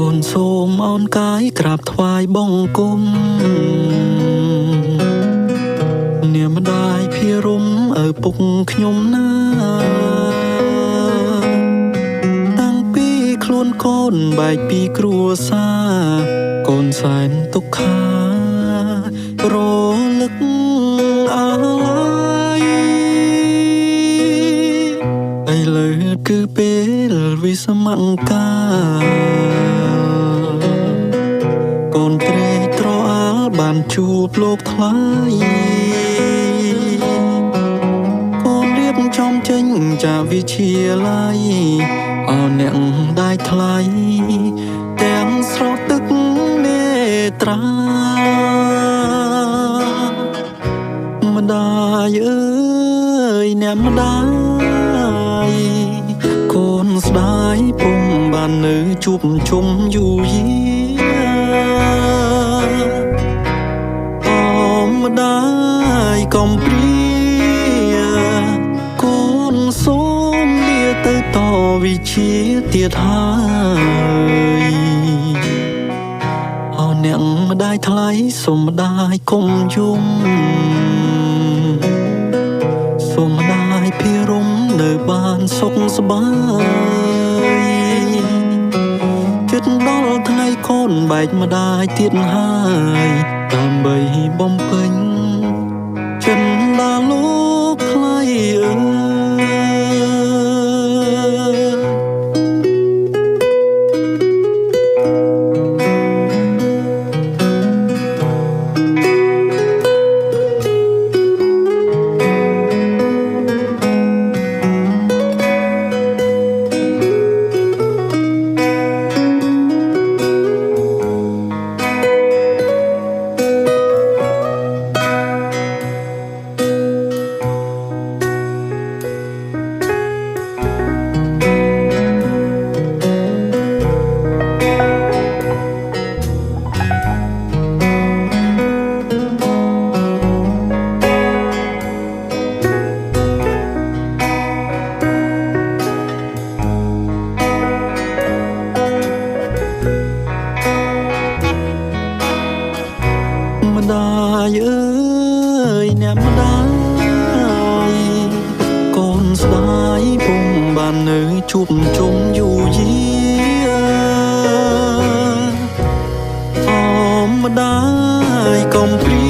កូនសូមអោនកាយក្រាបថ្វាយបង្គំនាមម្ដាយភិរមឪពុកខ្ញុំណាតាំងពីខ្លួនកូនបែកពីគ្រួសារកូនសែនទុក្ខារលឹកអាឡ័យឥឡូវគឺពេលវិសមកាកូនត្រេកត្រអាលបានជួបលោកថ្លៃកូនរៀបចំចេញจากវិទ្យាល័យអោអ្នកได้ថ្លៃទាំងស្រោទឹកនេត្រាម្ដាយអើយអ្នកម្ដាយកូនស្ដាយពុំបាននៅជួបជុំយូរយាអម្ដាយកុំព្រាកូនសូមលាទៅតវិជាទៀតហើយអោអ្នកម្ដាយថ្លៃសូមម្ដាយកុំយំសូមម្ដាយភិរមនៅបានសុខសប្បាយចិត្តដល់ថ្ងៃកូនបែកម្ដាយទៀតហើយដើម្បីបំពេញចិនដាលោកថ្លៃអើម្ដាយអើយអ្នកម្ដាយកូនស្ដាយពុំបាននៅជួបជុំយូរយាអម្ដាយកុំព្រា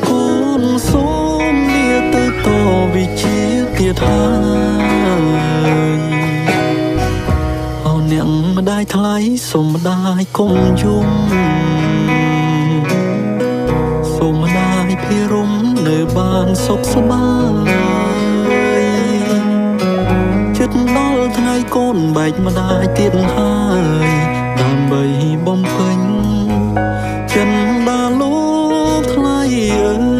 កូនសូមលាទៅតវិជាទៀតហើយអោអ្នកម្ដាយថ្លៃសូមម្ដាយកុំយំសូមម្ដាយភិរមនៅបានសុខសប្បាយចិត្តដល់ថ្ងៃកូនបែកម្ដាយទៀតហើយដើម្បីបំពេញចិនដាលោកថ្លៃអើ